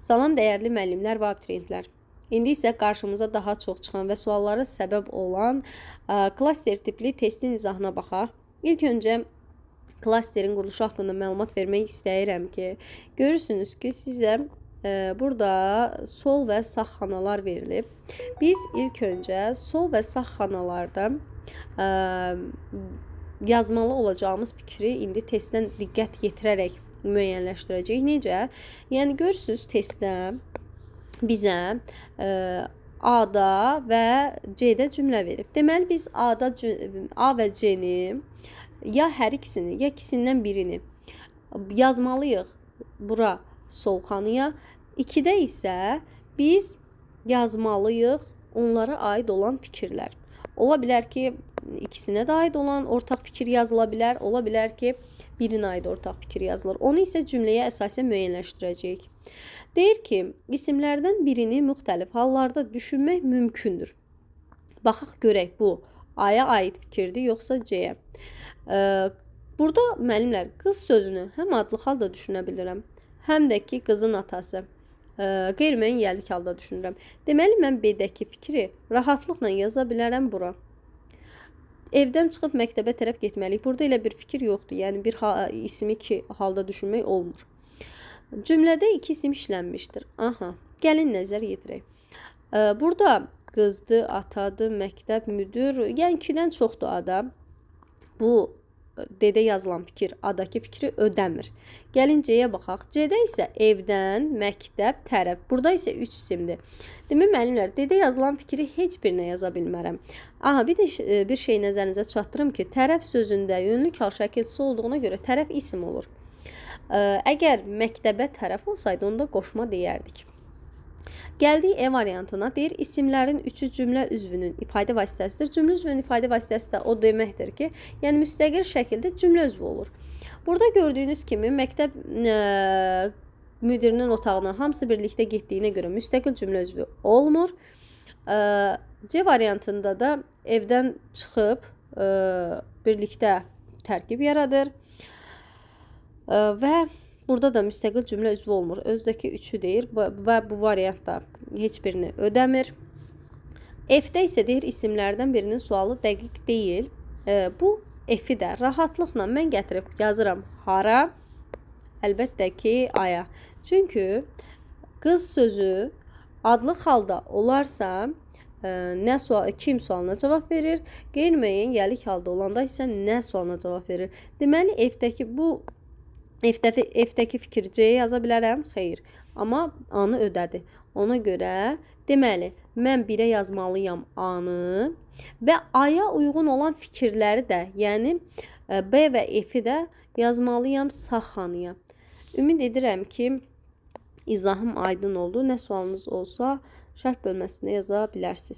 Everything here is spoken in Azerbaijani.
Salam dəyərli müəllimlər və abituriyentlər. İndi isə qarşımıza daha çox çıxan və suallara səbəb olan klaster tipli testin izahına baxaq. İlk öncə klasterin quruluşu haqqında məlumat vermək istəyirəm ki, görürsünüz ki, sizə burada sol və sağ xanalar verilib. Biz ilk öncə sol və sağ xanalarda yazmalı olacağımız fikri indi testdən diqqət yetirərək müəyyənləşdirəcəyik. Necə? Yəni görürsünüz testdə bizə A-da və C-də cümlə verib. Deməli biz A və C-ni ya hər ikisini, ya ikisindən birini yazmalıyıq bura sol xanaya. 2-də isə biz yazmalıyıq onlara aid olan fikirlər. Ola bilər ki, ikisinə də aid olan ortaq fikir yazıla bilər. Ola bilər ki, birinə aid ortaq fikir yazılır. Onu isə cümləyə əsasən müəyyənləşdirəcəyik. Deyir ki, isimlərdən birini müxtəlif hallarda düşünmək mümkündür. Baxaq görək bu A-ya aid fikirdir, yoxsa C-yə. Burada müəllimlər qız sözünü həm adlıq halda düşünə bilirəm, həm də ki, qızın atası qeyri-müəyyən halda düşünürəm. Deməli, mən B-dəki fikri rahatlıqla yaza bilərəm bura. Evdən çıxıb məktəbə tərəf getməliyik. Burada elə bir fikir yoxdur. Yəni, bir ismi iki halda düşünmək olmur. Cümlədə iki isim işlənmişdir. Aha, gəlin nəzər yetirək. Burada qızdır, atadır, məktəb, müdür. Yəni, 2-dən çoxdur ada. Bu D-də yazılan fikir A-dakı fikri ödəmir. Gəlin C-yə baxaq. C-də isə evdən, məktəb, tərəf. Burada isə 3 isimdir. Demək müəllimlər, D-də yazılan fikri heç birinə yaza bilmərəm. Aha, bir də bir şey nəzərinizə çatdırım ki, tərəf sözündə yönlü kal şəkilçisi olduğuna görə tərəf isim olur. Əgər məktəbə tərəf olsaydı, onda qoşma deyərdik. Gəldik E variantına. Deyir, isimlərin üçü cümlə üzvünün ifadə vasitəsidir. Cümlə üzvünün ifadə vasitəsi də o deməkdir ki, yəni müstəqil şəkildə cümlə üzvü olur. Burada gördüyünüz kimi məktəb müdirinin otağına hamısı birlikdə getdiyinə görə müstəqil cümlə üzvü olmur. C variantında da evdən çıxıb birlikdə tərkib yaradır. Və burada da müstəqil cümlə üzvü olmur. Özdəki üçü deyir və bu variantda heç birini ödəmir. F-də isə deyir, isimlərdən birinin sualı dəqiq deyil. Bu F-i də rahatlıqla mən gətirib yazıram hara? Əlbəttə ki, A-ya. Çünki qız sözü adlıq halda olarsa kim sualına cavab verir? Qeyri-müəyyən yəlik halda olanda isə nə sualına cavab verir? Deməli, F-dəki fikir C-yə yaza bilərəm? Xeyr. Amma A-nı ödədi. Ona görə deməli, mən 1-ə yazmalıyam A-nı və A-ya uyğun olan fikirləri də, yəni B və F-i də yazmalıyam sağ xanaya. Ümid edirəm ki, izahım aydın oldu. Nə sualınız olsa, şərh bölməsində yaza bilərsiniz.